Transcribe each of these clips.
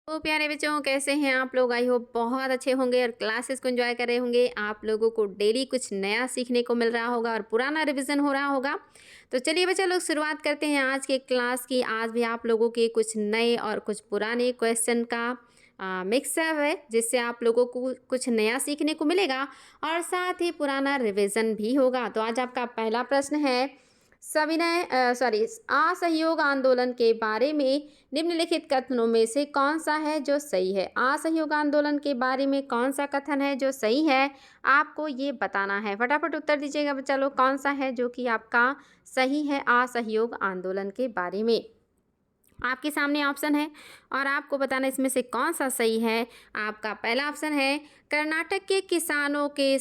तो प्यारे बच्चों, कैसे हैं आप लोग? आई होप बहुत अच्छे होंगे और क्लासेस को एंजॉय कर रहे होंगे। आप लोगों को डेली कुछ नया सीखने को मिल रहा होगा और पुराना रिवीजन हो रहा होगा। तो चलिए बच्चा लोग, शुरुआत करते हैं आज के क्लास की। आज भी आप लोगों के कुछ नए और कुछ पुराने क्वेश्चन का मिक्सअप है, जिससे आप लोगों को कुछ नया सीखने को मिलेगा और साथ ही पुराना रिवीजन भी होगा। तो आज आपका पहला प्रश्न है, असहयोग आंदोलन के बारे में निम्नलिखित कथनों में से कौन सा है जो सही है। असहयोग आंदोलन के बारे में कौन सा कथन है जो सही है, आपको ये बताना है। फटाफट उत्तर दीजिएगा बच्चा लोग, कौन सा है जो कि आपका सही है असहयोग आंदोलन के बारे में। आपके सामने ऑप्शन है और आपको बताना इसमें से कौन सा सही है। आपका पहला ऑप्शन है, कर्नाटक के किसानों के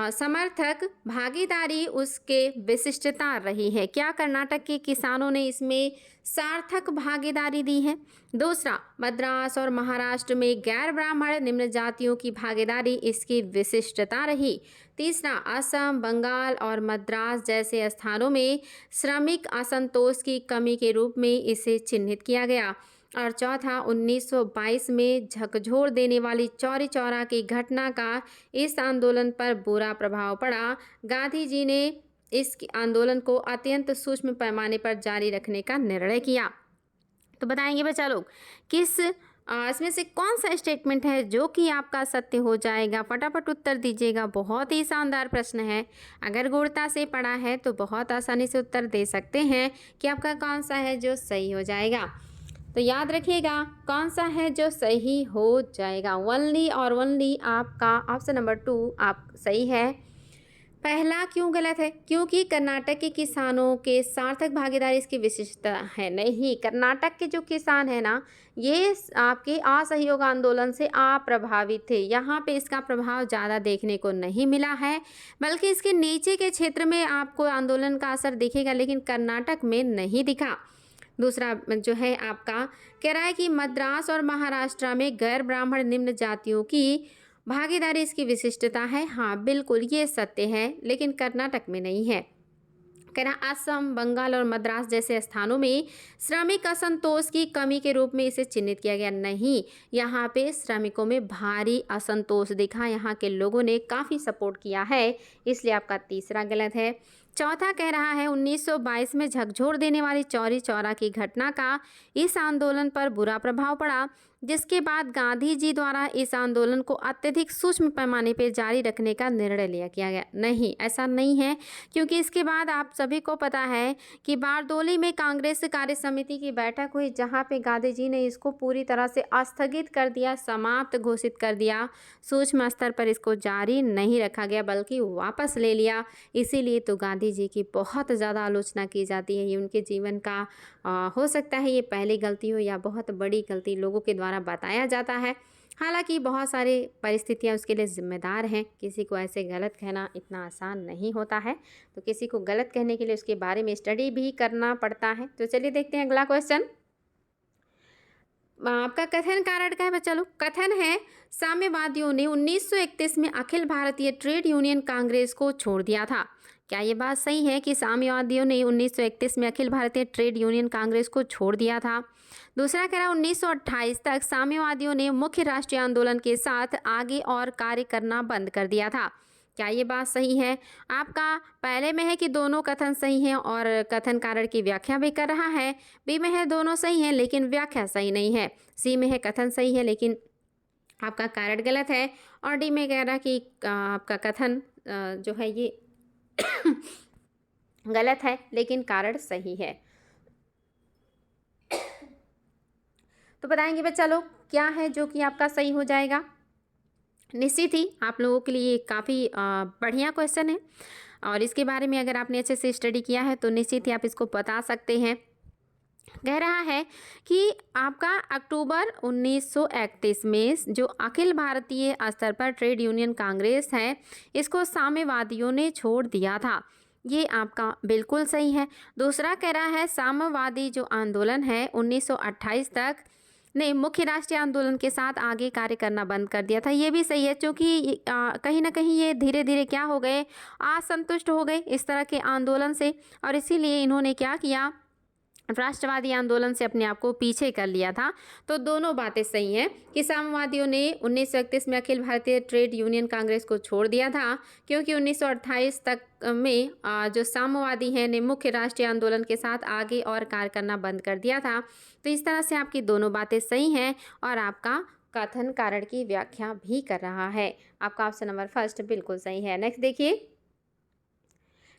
समर्थक भागीदारी उसके विशिष्टता रही है। क्या कर्नाटक के किसानों ने इसमें सार्थक भागीदारी दी है? दूसरा, मद्रास और महाराष्ट्र में गैर ब्राह्मण निम्न जातियों की भागीदारी इसकी विशिष्टता रही। तीसरा, असम, बंगाल और मद्रास जैसे स्थानों में श्रमिक असंतोष की कमी के रूप में इसे चिन्हित किया गया। और चौथा, 1922 में झकझोर देने वाली चौरी चौरा की घटना का इस आंदोलन पर बुरा प्रभाव पड़ा। गांधी जी ने इस आंदोलन को अत्यंत सूक्ष्म पैमाने पर जारी रखने का निर्णय किया। तो बताएंगे बच्चा लोग, इसमें से कौन सा स्टेटमेंट है जो कि आपका सत्य हो जाएगा? फटाफट उत्तर दीजिएगा। बहुत ही शानदार प्रश्न है। अगर गूढ़ता से पढ़ा है तो बहुत आसानी से उत्तर दे सकते हैं कि आपका कौन सा है जो सही हो जाएगा। तो याद रखिएगा, कौन सा है जो सही हो जाएगा। ओनली और ओनली आपका ऑप्शन नंबर 2 आप सही है। पहला क्यों गलत है? क्योंकि कर्नाटक के किसानों के सार्थक भागीदारी इसकी विशिष्टता है। नहीं, कर्नाटक के जो किसान है ना, ये आपके असहयोग आंदोलन से अप्रभावित थे। यहाँ पे इसका प्रभाव ज़्यादा देखने को नहीं मिला है, बल्कि इसके नीचे के क्षेत्र में आपको आंदोलन का असर दिखेगा, लेकिन कर्नाटक में नहीं दिखा। दूसरा जो है आपका, कह रहा है कि मद्रास और महाराष्ट्र में गैर ब्राह्मण निम्न जातियों की भागीदारी इसकी विशिष्टता है। हाँ बिल्कुल, ये सत्य है, लेकिन कर्नाटक में नहीं है। कह रहा, असम, बंगाल और मद्रास जैसे स्थानों में श्रमिक असंतोष की कमी के रूप में इसे चिन्हित किया गया। नहीं, यहाँ पे श्रमिकों में भारी असंतोष दिखा, यहाँ के लोगों ने काफ़ी सपोर्ट किया है, इसलिए आपका तीसरा गलत है। चौथा कह रहा है, 1922 में झकझोर देने वाली चौरी चौरा की घटना का इस आंदोलन पर बुरा प्रभाव पड़ा, जिसके बाद गांधी जी द्वारा इस आंदोलन को अत्यधिक सूक्ष्म पैमाने पर जारी रखने का निर्णय लिया किया गया। नहीं, ऐसा नहीं है, क्योंकि इसके बाद आप सभी को पता है कि बारडोली में कांग्रेस कार्य समिति की बैठक हुई, जहां पे गांधी जी ने इसको पूरी तरह से स्थगित कर दिया, समाप्त घोषित कर दिया। सूक्ष्म स्तर पर इसको जारी नहीं रखा गया, बल्कि वापस ले लिया। इसीलिए तो गांधी जी की बहुत ज़्यादा आलोचना की जाती है। ये उनके जीवन का हो सकता है ये पहली गलती हो या बहुत बड़ी गलती लोगों के द्वारा बताया जाता है। हालांकि बहुत सारी परिस्थितियां उसके लिए जिम्मेदार हैं। किसी को ऐसे गलत कहना इतना आसान नहीं होता है, तो किसी को गलत कहने के लिए उसके बारे में स्टडी भी करना पड़ता है। तो चलिए देखते हैं अगला क्वेश्चन। आपका कथन कारण का है बच्चा लोग। कथन है, साम्यवादियों ने 1931 में अखिल भारतीय ट्रेड यूनियन कांग्रेस को छोड़ दिया था। क्या ये बात सही है कि साम्यवादियों ने 1931 में अखिल भारतीय ट्रेड यूनियन कांग्रेस को छोड़ दिया था? दूसरा कह रहा, 1928 तक साम्यवादियों ने मुख्य राष्ट्रीय आंदोलन के साथ आगे और कार्य करना बंद कर दिया था। क्या ये बात सही है? आपका पहले में है कि दोनों कथन सही हैं और कथन कारण की व्याख्या भी कर रहा है। बी में है दोनों सही हैं लेकिन व्याख्या सही नहीं है। सी में है कथन सही है लेकिन आपका कारण गलत है। और डी में कह रहा कि आपका कथन जो है ये गलत है लेकिन कारण सही है। तो बताएंगे बच्चा लोग, क्या है जो कि आपका सही हो जाएगा? निश्चित ही आप लोगों के लिए काफ़ी बढ़िया क्वेश्चन है, और इसके बारे में अगर आपने अच्छे से स्टडी किया है तो निश्चित ही आप इसको बता सकते हैं। कह रहा है कि आपका अक्टूबर 1931 में जो अखिल भारतीय स्तर पर ट्रेड यूनियन कांग्रेस है, इसको साम्यवादियों ने छोड़ दिया था। ये आपका बिल्कुल सही है। दूसरा कह रहा है, साम्यवादी जो आंदोलन है 1928 तक ने मुख्य राष्ट्रीय आंदोलन के साथ आगे कार्य करना बंद कर दिया था। ये भी सही है, क्योंकि कहीं ना कहीं ये धीरे धीरे क्या हो गए, असंतुष्ट हो गए इस तरह के आंदोलन से, और इसीलिए इन्होंने क्या किया, राष्ट्रवादी आंदोलन से अपने आप को पीछे कर लिया था। तो दोनों बातें सही हैं कि साम्यवादियों ने 1931 में अखिल भारतीय ट्रेड यूनियन कांग्रेस को छोड़ दिया था, क्योंकि 1928 तक में जो साम्यवादी हैं ने मुख्य राष्ट्रीय आंदोलन के साथ आगे और कार्य करना बंद कर दिया था। तो इस तरह से आपकी दोनों बातें सही हैं और आपका कथन कारण की व्याख्या भी कर रहा है। आपका ऑप्शन नंबर फर्स्ट बिल्कुल सही है। नेक्स्ट देखिए,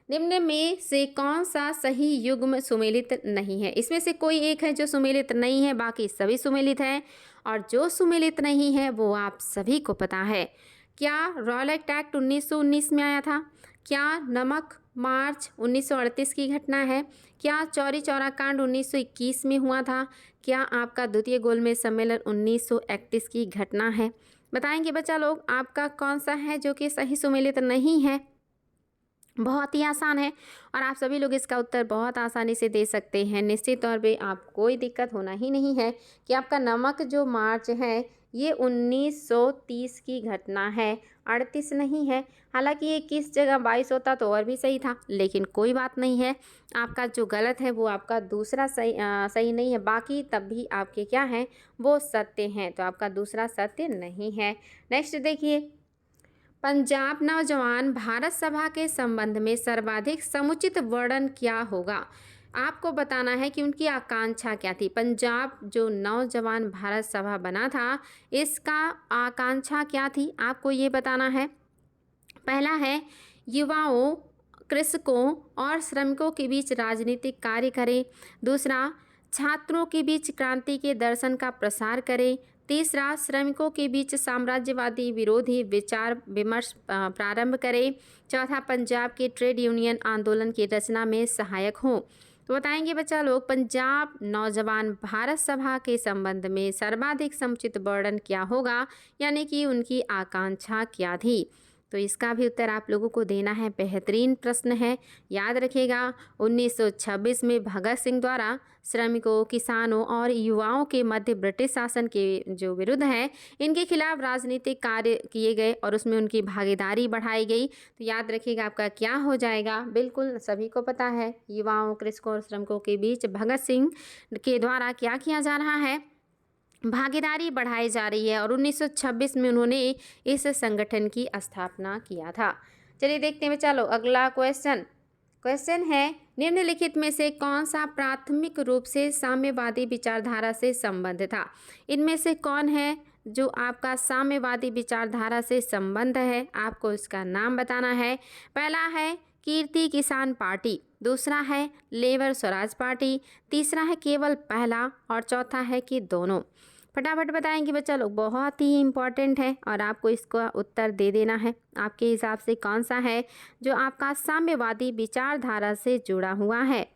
निम्न में से कौन सा सही युग्म सुमेलित नहीं है? इसमें से कोई एक है जो सुमेलित नहीं है, बाकी सभी सुमेलित हैं, और जो सुमेलित नहीं है वो आप सभी को पता है। क्या रॉलेट एक्ट 1919 में आया था? क्या नमक मार्च 1938 की घटना है? क्या चौरी चौरा कांड 1921 में हुआ था? क्या आपका द्वितीय गोलमेज सम्मेलन 1931 की घटना है? बताएंगे बच्चा लोग आपका कौन सा है जो कि सही सुमेलित नहीं है। बहुत ही आसान है और आप सभी लोग इसका उत्तर बहुत आसानी से दे सकते हैं। निश्चित तौर पे आप कोई दिक्कत होना ही नहीं है कि आपका नमक जो मार्च है ये 1930 की घटना है, 38 नहीं है। हालांकि ये किस जगह 22 होता तो और भी सही था, लेकिन कोई बात नहीं है। आपका जो गलत है वो आपका दूसरा सही नहीं है, बाकी तब भी आपके क्या हैं वो सत्य हैं, तो आपका दूसरा सत्य नहीं है। नेक्स्ट देखिए, पंजाब नौजवान भारत सभा के संबंध में सर्वाधिक समुचित वर्णन क्या होगा? आपको बताना है कि उनकी आकांक्षा क्या थी। पंजाब जो नौजवान भारत सभा बना था, इसका आकांक्षा क्या थी आपको ये बताना है। पहला है युवाओं, कृषकों और श्रमिकों के बीच राजनीतिक कार्य करें। दूसरा, छात्रों के बीच क्रांति के दर्शन का प्रसार करें। तीसरा, श्रमिकों के बीच साम्राज्यवादी विरोधी विचार विमर्श प्रारंभ करें। चौथा, पंजाब के ट्रेड यूनियन आंदोलन की रचना में सहायक हों। तो बताएंगे बच्चा लोग पंजाब नौजवान भारत सभा के संबंध में सर्वाधिक समुचित वर्णन क्या होगा, यानी कि उनकी आकांक्षा क्या थी। तो इसका भी उत्तर आप लोगों को देना है। बेहतरीन प्रश्न है, याद रखिएगा। 1926 में भगत सिंह द्वारा श्रमिकों, किसानों और युवाओं के मध्य ब्रिटिश शासन के जो विरुद्ध है इनके खिलाफ राजनीतिक कार्य किए गए और उसमें उनकी भागीदारी बढ़ाई गई। तो याद रखिएगा आपका क्या हो जाएगा, बिल्कुल सभी को पता है, युवाओं, कृषकों और श्रमिकों के बीच भगत सिंह के द्वारा क्या किया जा रहा है, भागीदारी बढ़ाई जा रही है। और 1926 में उन्होंने इस संगठन की स्थापना किया था। चलिए देखते हैं चलो अगला क्वेश्चन है, निम्नलिखित में से कौन सा प्राथमिक रूप से साम्यवादी विचारधारा से संबंध था? इनमें से कौन है जो आपका साम्यवादी विचारधारा से संबंध है, आपको इसका नाम बताना है। पहला है कीर्ति किसान पार्टी, दूसरा है लेबर स्वराज पार्टी, तीसरा है केवल पहला और चौथा है कि दोनों। फटाफट बताएंगे बच्चा लोग, बहुत ही इम्पॉर्टेंट है और आपको इसका उत्तर दे देना है। आपके हिसाब से कौन सा है जो आपका साम्यवादी विचारधारा से जुड़ा हुआ है,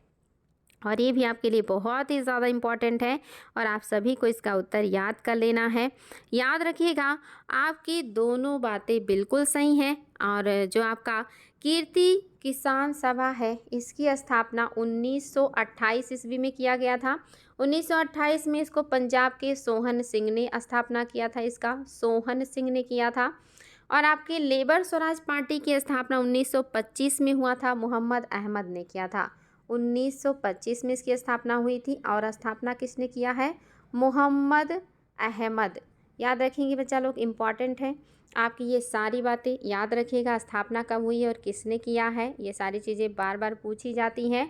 और ये भी आपके लिए बहुत ही ज़्यादा इम्पॉर्टेंट है और आप सभी को इसका उत्तर याद कर लेना है। याद रखिएगा आपकी दोनों बातें बिल्कुल सही हैं। और जो आपका कीर्ति किसान सभा है इसकी स्थापना 1928 ईस्वी में किया गया था। 1928 में इसको पंजाब के सोहन सिंह ने स्थापना किया था, इसका सोहन सिंह ने किया था। और आपकी लेबर स्वराज पार्टी की स्थापना 1925 में हुआ था, मोहम्मद अहमद ने किया था। 1925 में इसकी स्थापना हुई थी और स्थापना किसने किया है, मोहम्मद अहमद। याद रखेंगे बच्चा लोग, इम्पॉर्टेंट है आपकी ये सारी बातें याद रखिएगा। स्थापना कब हुई है और किसने किया है, ये सारी चीज़ें बार बार पूछी जाती हैं।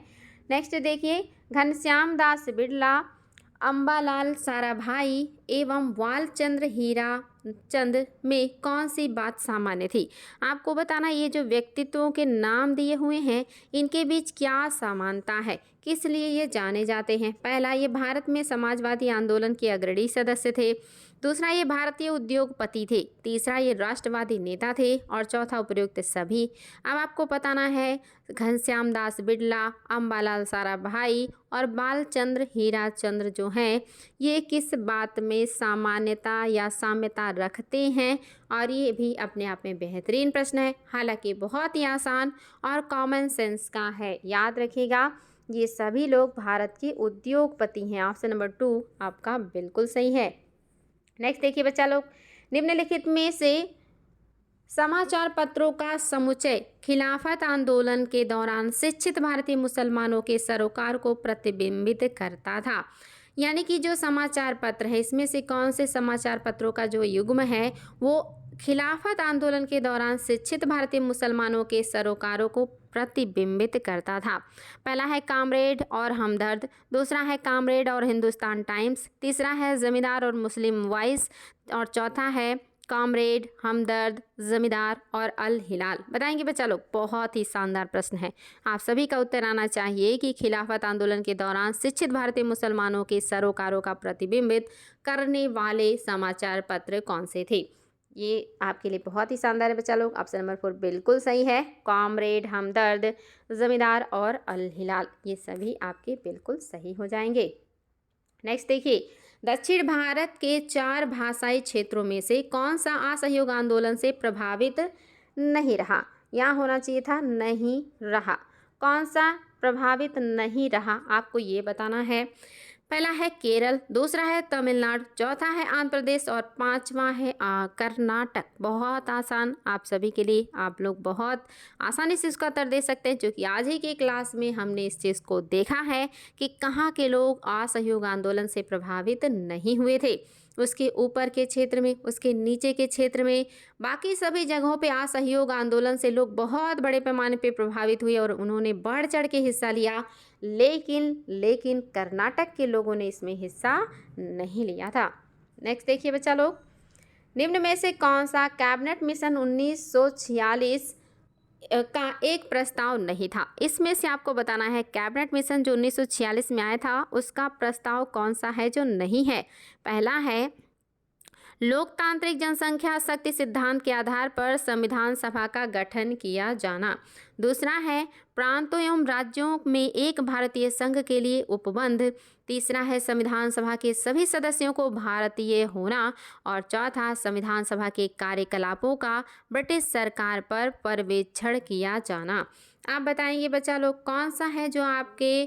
नेक्स्ट देखिए, घनश्याम दास बिड़ला, अम्बालाल साराभाई एवं बालचंद्र हीरा चंद में कौन सी बात सामान्य थी? आपको बताना ये जो व्यक्तित्वों के नाम दिए हुए हैं इनके बीच क्या समानता है, किस लिए ये जाने जाते हैं। पहला, ये भारत में समाजवादी आंदोलन के अग्रणी सदस्य थे। दूसरा, ये भारतीय उद्योगपति थे। तीसरा, ये राष्ट्रवादी नेता थे। और चौथा, उपयुक्त सभी। अब आपको बताना है घनश्याम दास बिड़ला, अम्बालाल साराभाई और बालचंद्र हीरा चंद्र जो हैं ये किस बात में सामान्यता या साम्यता रखते हैं। और ये भी अपने आप में बेहतरीन प्रश्न है, हालांकि बहुत ही आसान और कॉमन सेंस का है। याद रखिएगा ये सभी लोग भारत के उद्योगपति हैं। ऑप्शन नंबर 2 आपका बिल्कुल सही है। नेक्स्ट देखिए बच्चा लोग, निम्नलिखित में से समाचार पत्रों का समुच्चय खिलाफत आंदोलन के दौरान शिक्षित भारतीय मुसलमानों के सरोकार को प्रतिबिंबित करता था। यानी कि जो समाचार पत्र है, इसमें से कौन से समाचार पत्रों का जो युग्म है वो खिलाफत आंदोलन के दौरान शिक्षित भारतीय मुसलमानों के सरोकारों को प्रतिबिंबित करता था। पहला है कामरेड और हमदर्द, दूसरा है कामरेड और हिंदुस्तान टाइम्स, तीसरा है जमींदार और मुस्लिम वॉइस, और चौथा है कामरेड, हमदर्द, जमींदार और अल हिलाल। बताएंगे बच्चा लोग, बहुत ही शानदार प्रश्न है। आप सभी का उत्तर आना चाहिए कि खिलाफत आंदोलन के दौरान शिक्षित भारतीय मुसलमानों के सरोकारों का प्रतिबिंबित करने वाले समाचार पत्र कौन से थे। ये आपके लिए बहुत ही शानदार है बच्चा लोग। ऑप्शन नंबर 4 बिल्कुल सही है। कामरेड, हमदर्द, जमींदार और अल हिलाल, ये सभी आपके बिल्कुल सही हो जाएंगे। नेक्स्ट देखिए, दक्षिण भारत के 4 भाषाई क्षेत्रों में से कौन सा असहयोग आंदोलन से प्रभावित नहीं रहा। यहाँ होना चाहिए था नहीं रहा। कौन सा प्रभावित नहीं रहा, आपको ये बताना है। पहला है केरल, दूसरा है तमिलनाडु, चौथा है आंध्र प्रदेश और पांचवा है कर्नाटक। बहुत आसान आप सभी के लिए, आप लोग बहुत आसानी से इसका उत्तर दे सकते हैं, क्योंकि आज ही की क्लास में हमने इस चीज़ को देखा है कि कहाँ के लोग असहयोग आंदोलन से प्रभावित नहीं हुए थे। उसके ऊपर के क्षेत्र में, उसके नीचे के क्षेत्र में, बाकी सभी जगहों पे असहयोग आंदोलन से लोग बहुत बड़े पैमाने पे प्रभावित हुए और उन्होंने बढ़ चढ़ के हिस्सा लिया। लेकिन कर्नाटक के लोगों ने इसमें हिस्सा नहीं लिया था। नेक्स्ट देखिए बच्चा लोग, निम्न में से कौन सा कैबिनेट मिशन 1946 का एक प्रस्ताव नहीं था। इसमें से आपको बताना है कैबिनेट मिशन जो 1946 में आया था उसका प्रस्ताव कौन सा है जो नहीं है। पहला है लोकतांत्रिक जनसंख्या शक्ति सिद्धांत के आधार पर संविधान सभा का गठन किया जाना, दूसरा है प्रांतों एवं राज्यों में एक भारतीय संघ के लिए उपबंध, तीसरा है संविधान सभा के सभी सदस्यों को भारतीय होना, और चौथा संविधान सभा के कार्यकलापों का ब्रिटिश सरकार पर पर्यवेक्षण किया जाना। आप बताएंगे बच्चा लोग, कौन सा है जो आपके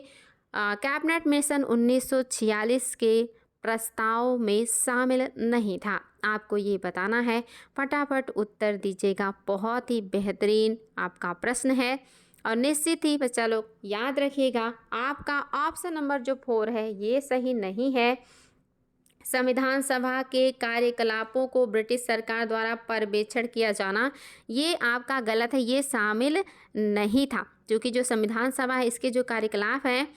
कैबिनेट मिशन 1946 के प्रस्ताव में शामिल नहीं था। आपको ये बताना है, फटाफट उत्तर दीजिएगा। बहुत ही बेहतरीन आपका प्रश्न है और निश्चित ही बच्चा लोग याद रखिएगा, आपका ऑप्शन नंबर जो 4 है ये सही नहीं है। संविधान सभा के कार्यकलापों को ब्रिटिश सरकार द्वारा पर्यवेक्षण किया जाना, ये आपका गलत है, ये शामिल नहीं था, क्योंकि जो संविधान सभा है इसके जो कार्यकलाप हैं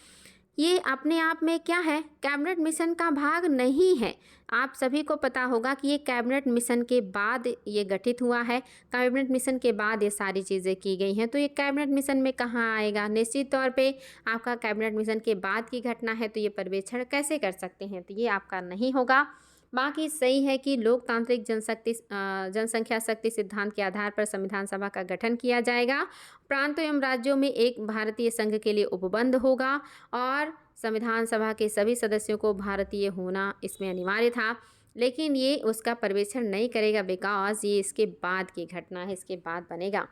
ये अपने आप में क्या है, कैबिनेट मिशन का भाग नहीं है। आप सभी को पता होगा कि ये कैबिनेट मिशन के बाद ये गठित हुआ है, कैबिनेट मिशन के बाद ये सारी चीज़ें की गई हैं, तो ये कैबिनेट मिशन में कहाँ आएगा। निश्चित तौर पे आपका कैबिनेट मिशन के बाद की घटना है, तो ये पर्यवेक्षण कैसे कर सकते हैं, तो ये आपका नहीं होगा। बाकी सही है कि लोकतांत्रिक जनसंख्या शक्ति सिद्धांत के आधार पर संविधान सभा का गठन किया जाएगा, प्रांतों एवं राज्यों में एक भारतीय संघ के लिए उपबंध होगा और संविधान सभा के सभी सदस्यों को भारतीय होना इसमें अनिवार्य था। लेकिन ये उसका पर्यवेक्षण नहीं करेगा, बिकॉज ये इसके बाद की घटना है, इसके बाद बनेगा।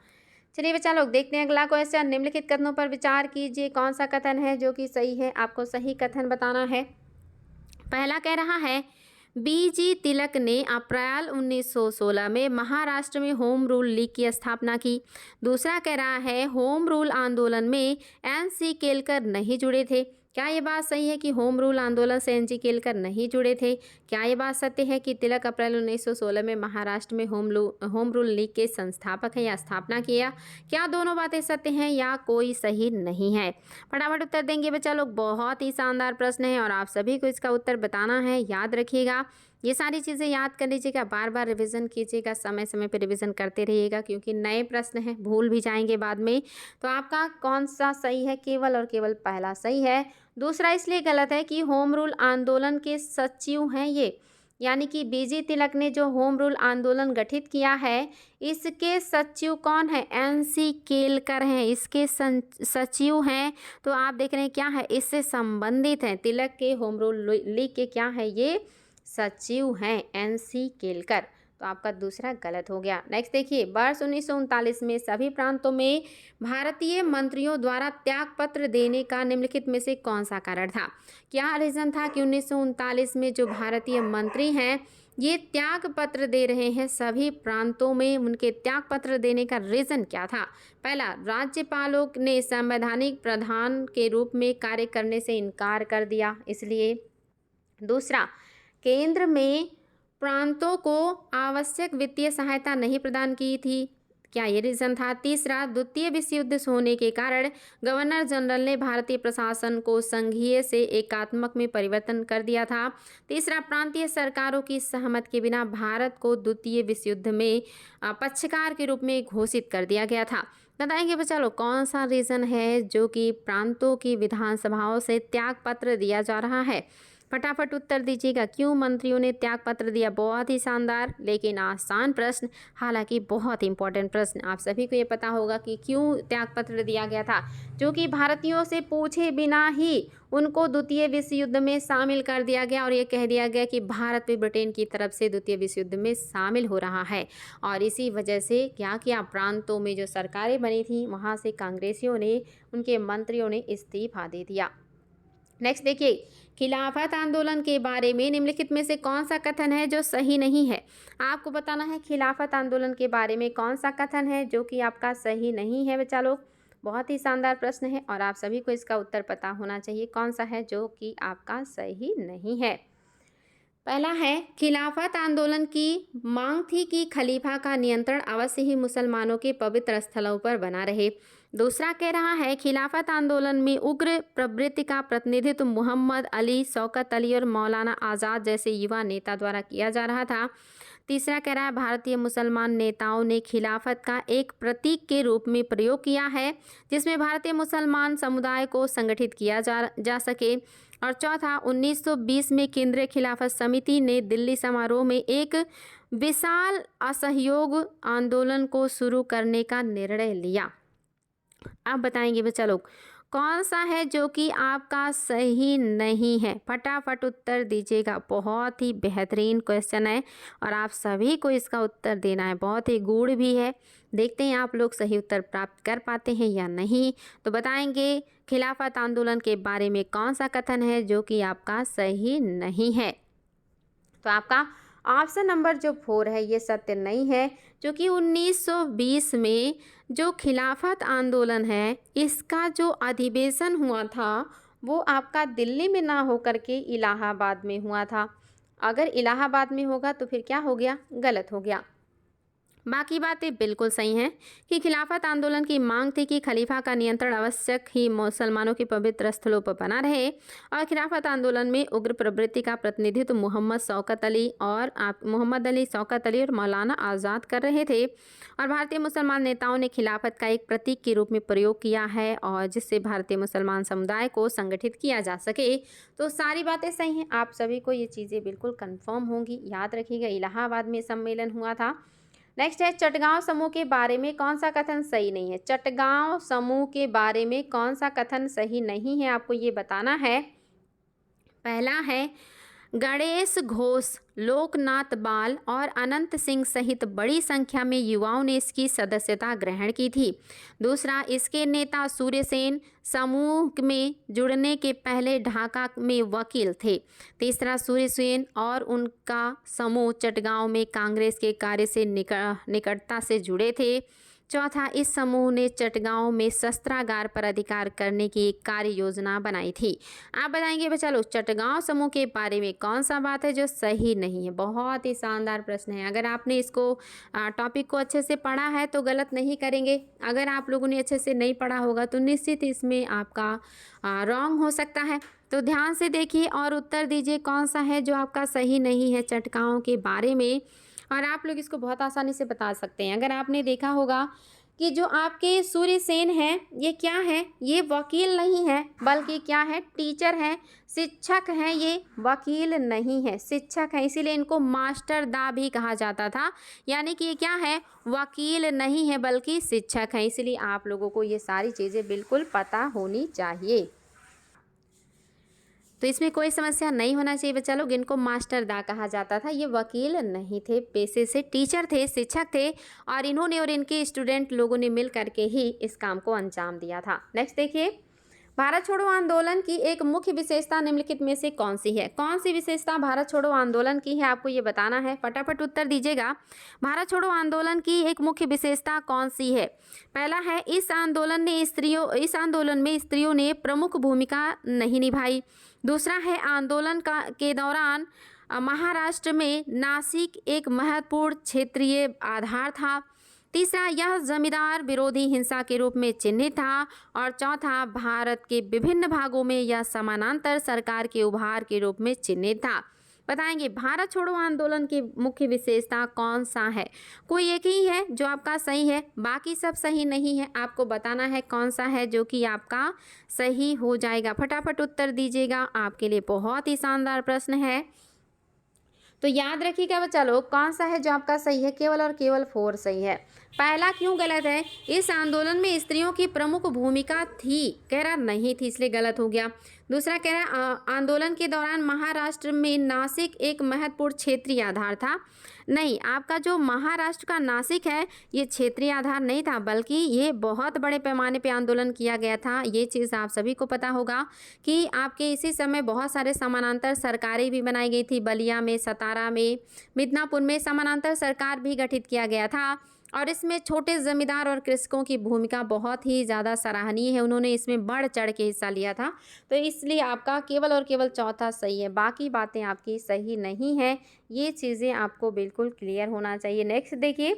चलिए बच्चा लोग देखते हैं अगला क्वेश्चन। निम्नलिखित कथनों पर विचार कीजिए, कौन सा कथन है जो कि सही है, आपको सही कथन बताना है। पहला कह रहा है बीजी तिलक ने अप्रैल 1916 में महाराष्ट्र में होम रूल लीग की स्थापना की। दूसरा कह रहा है होम रूल आंदोलन में एन.सी. केलकर नहीं जुड़े थे। क्या ये बात सही है कि होम रूल आंदोलन से एन.जी. केलकर नहीं जुड़े थे। क्या ये बात सत्य है कि तिलक अप्रैल 1916 में महाराष्ट्र में होम रूल लीग के संस्थापक हैं या स्थापना किया। क्या दोनों बातें सत्य हैं या कोई सही नहीं है। फटाफट उत्तर देंगे बच्चा लोग, बहुत ही शानदार प्रश्न है और आप सभी को इसका उत्तर बताना है। याद रखिएगा, ये सारी चीज़ें याद कर लीजिएगा, बार बार रिवीजन कीजिएगा, समय समय पर रिवीजन करते रहिएगा, क्योंकि नए प्रश्न हैं, भूल भी जाएंगे बाद में। तो आपका कौन सा सही है, केवल और केवल पहला सही है। दूसरा इसलिए गलत है कि होम रूल आंदोलन के सचिव हैं ये, यानी कि बीजी तिलक ने जो होम रूल आंदोलन गठित किया है इसके सचिव कौन है, एन.सी. केलकर हैं, इसके सचिव हैं। तो आप देख रहे हैं क्या है, इससे संबंधित हैं, तिलक के होम रूल लीग के क्या है, ये सचिव हैं एन.सी. केलकर। तो आपका दूसरा गलत हो गया। नेक्स्ट देखिए, वर्ष 1939 में सभी प्रांतों में भारतीय मंत्रियों द्वारा त्याग पत्र देने का निम्नलिखित में से कौन सा कारण था? क्या रीज़न था कि 1939 में जो भारतीय मंत्री हैं ये त्याग पत्र दे रहे हैं सभी प्रांतों में? उनके त्याग पत्र देने का रीज़न क्या था? पहला, राज्यपालों ने संवैधानिक प्रधान के रूप में कार्य करने से इनकार कर दिया, इसलिए। दूसरा, केंद्र में प्रांतों को आवश्यक वित्तीय सहायता नहीं प्रदान की थी, क्या ये रीज़न था? तीसरा, द्वितीय विश्व युद्ध होने के कारण गवर्नर जनरल ने भारतीय प्रशासन को संघीय से एकात्मक में परिवर्तन कर दिया था। तीसरा, प्रांतीय सरकारों की सहमति के बिना भारत को द्वितीय विश्व युद्ध में पक्षकार के रूप में घोषित कर दिया गया था। बताएंगे बच्चा लोग कौन सा रीज़न है जो कि प्रांतों की विधानसभाओं से त्याग पत्र दिया जा रहा है? फटाफट उत्तर दीजिएगा। क्यों मंत्रियों ने त्याग पत्र दिया? बहुत ही शानदार लेकिन आसान प्रश्न, हालांकि बहुत इंपॉर्टेंट प्रश्न। आप सभी को ये पता होगा कि क्यों त्याग पत्र दिया गया था, जो कि भारतीयों से पूछे बिना ही उनको द्वितीय विश्व युद्ध में शामिल कर दिया गया और ये कह दिया गया कि भारत भी ब्रिटेन की तरफ से द्वितीय विश्व युद्ध में शामिल हो रहा है। और इसी वजह से क्या किया, प्रांतों में जो सरकारें बनी थी वहाँ से कांग्रेसियों ने, उनके मंत्रियों ने इस्तीफा दे दिया। नेक्स्ट देखिए, खिलाफत आंदोलन के बारे में निम्नलिखित में से कौन सा कथन है जो सही नहीं है? आपको बताना है खिलाफत आंदोलन के बारे में कौन सा कथन है जो कि आपका सही नहीं है बच्चा लोग। बहुत ही शानदार प्रश्न है और आप सभी को इसका उत्तर पता होना चाहिए कौन सा है जो कि आपका सही नहीं है। पहला है, खिलाफत आंदोलन की मांग थी कि खलीफा का नियंत्रण अवश्य ही मुसलमानों के पवित्र स्थलों पर बना रहे। दूसरा कह रहा है, खिलाफत आंदोलन में उग्र प्रवृत्ति का प्रतिनिधित्व मोहम्मद अली, शौकत अली और मौलाना आज़ाद जैसे युवा नेता द्वारा किया जा रहा था। तीसरा कह रहा है, भारतीय मुसलमान नेताओं ने खिलाफत का एक प्रतीक के रूप में प्रयोग किया है जिसमें भारतीय मुसलमान समुदाय को संगठित किया जा सके। और चौथा, 1920 में केंद्रीय खिलाफत समिति ने दिल्ली समारोह में एक विशाल असहयोग आंदोलन को शुरू करने का निर्णय लिया। आप बताएंगे बच्चा लोग कौन सा है जो कि आपका सही नहीं है? फटाफट उत्तर दीजिएगा। बहुत ही बेहतरीन क्वेश्चन है और आप सभी को इसका उत्तर देना है, बहुत ही गूढ़ भी है। देखते हैं आप लोग सही उत्तर प्राप्त कर पाते हैं या नहीं। तो बताएंगे खिलाफत आंदोलन के बारे में कौन सा कथन है जो कि आपका सही नहीं है? तो आपका ऑप्शन नंबर जो 4 है ये सत्य नहीं है, जो कि 1920 में जो खिलाफत आंदोलन है इसका जो अधिवेशन हुआ था वो आपका दिल्ली में ना होकर के इलाहाबाद में हुआ था। अगर इलाहाबाद में होगा तो फिर क्या हो गया, गलत हो गया। बाकी बातें बिल्कुल सही हैं कि खिलाफत आंदोलन की मांग थी कि खलीफा का नियंत्रण आवश्यक ही मुसलमानों के पवित्र स्थलों पर बना रहे और खिलाफत आंदोलन में उग्र प्रवृत्ति का प्रतिनिधित्व मोहम्मद अली, शौकत अली और मौलाना आज़ाद कर रहे थे और भारतीय मुसलमान नेताओं ने खिलाफत का एक प्रतीक के रूप में प्रयोग किया है और जिससे भारतीय मुसलमान समुदाय को संगठित किया जा सके। तो सारी बातें सही हैं, आप सभी को ये चीज़ें बिल्कुल कन्फर्म होंगी। याद रखिएगा इलाहाबाद में सम्मेलन हुआ था। नेक्स्ट है, चटगांव समूह के बारे में कौन सा कथन सही नहीं है? चटगांव समूह के बारे में कौन सा कथन सही नहीं है आपको ये बताना है। पहला है, गणेश घोष, लोकनाथ बाल और अनंत सिंह सहित बड़ी संख्या में युवाओं ने इसकी सदस्यता ग्रहण की थी। दूसरा, इसके नेता सूर्यसेन समूह में जुड़ने के पहले ढाका में वकील थे। तीसरा, सूर्यसेन और उनका समूह चटगांव में कांग्रेस के कार्य से निकटता से जुड़े थे। चौथा, इस समूह ने चटगांव में शस्त्रागार पर अधिकार करने की एक कार्य योजना बनाई थी। आप बताएंगे बच्चा लोग चटगांव समूह के बारे में कौन सा बात है जो सही नहीं है? बहुत ही शानदार प्रश्न है। अगर आपने इसको टॉपिक को अच्छे से पढ़ा है तो गलत नहीं करेंगे। अगर आप लोगों ने अच्छे से नहीं पढ़ा होगा तो निश्चित इसमें आपका रॉन्ग हो सकता है। तो ध्यान से देखिए और उत्तर दीजिए कौन सा है जो आपका सही नहीं है चटगांव के बारे में। और आप लोग इसको बहुत आसानी से बता सकते हैं। अगर आपने देखा होगा कि जो आपके सूर्यसेन हैं ये क्या है, ये वकील नहीं है बल्कि क्या है, टीचर हैं, शिक्षक हैं। ये वकील नहीं है, शिक्षक है, इसीलिए इनको मास्टर दा भी कहा जाता था। यानी कि ये क्या है, वकील नहीं है बल्कि शिक्षक है। इसीलिए आप लोगों को ये सारी चीज़ें बिल्कुल पता होनी चाहिए। तो इसमें कोई समस्या नहीं होना चाहिए बच्चा लोग। इनको मास्टर दा कहा जाता था। ये वकील नहीं थे, पेशे से टीचर थे, शिक्षक थे, और इन्होंने और इनके स्टूडेंट लोगों ने मिल करके ही इस काम को अंजाम दिया था। नेक्स्ट देखिए, भारत छोड़ो आंदोलन की एक मुख्य विशेषता निम्नलिखित में से कौन सी है? कौन सी विशेषता भारत छोड़ो आंदोलन की है, आपको ये बताना है। फटाफट उत्तर दीजिएगा। भारत छोड़ो आंदोलन की एक मुख्य विशेषता कौन सी है? पहला है, इस आंदोलन में स्त्रियों ने प्रमुख भूमिका नहीं निभाई। दूसरा है, आंदोलन के दौरान महाराष्ट्र में नासिक एक महत्वपूर्ण क्षेत्रीय आधार था। तीसरा, यह जमींदार विरोधी हिंसा के रूप में चिन्हित था। और चौथा, भारत के विभिन्न भागों में यह समानांतर सरकार के उभार के रूप में चिन्हित था। बताएंगे भारत छोड़ो आंदोलन की मुख्य विशेषता कौन सा है? कोई एक ही है जो आपका सही है, बाकी सब सही नहीं है। आपको बताना है कौन सा है जो कि आपका सही हो जाएगा। फटाफट उत्तर दीजिएगा, आपके लिए बहुत ही शानदार प्रश्न है। तो याद रखिएगा बच्चा लोग, कौन सा है जो आपका सही है? केवल और केवल 4 सही है। पहला क्यों गलत है? इस आंदोलन में स्त्रियों की प्रमुख भूमिका थी, कह रहा नहीं थी, इसलिए गलत हो गया। दूसरा कह रहा आंदोलन के दौरान महाराष्ट्र में नासिक एक महत्वपूर्ण क्षेत्रीय आधार था। नहीं, आपका जो महाराष्ट्र का नासिक है ये क्षेत्रीय आधार नहीं था, बल्कि ये बहुत बड़े पैमाने पे आंदोलन किया गया था। ये चीज़ आप सभी को पता होगा कि आपके इसी समय बहुत सारे समानांतर सरकारें भी बनाई गई थी। बलिया में, सतारा में, मिदनापुर में समानांतर सरकार भी गठित किया गया था। और इसमें छोटे जमींदार और कृषकों की भूमिका बहुत ही ज़्यादा सराहनीय है। उन्होंने इसमें बढ़ चढ़ के हिस्सा लिया था। तो इसलिए आपका केवल और केवल चौथा सही है, बाकी बातें आपकी सही नहीं है। ये चीज़ें आपको बिल्कुल क्लियर होना चाहिए। नेक्स्ट देखिए,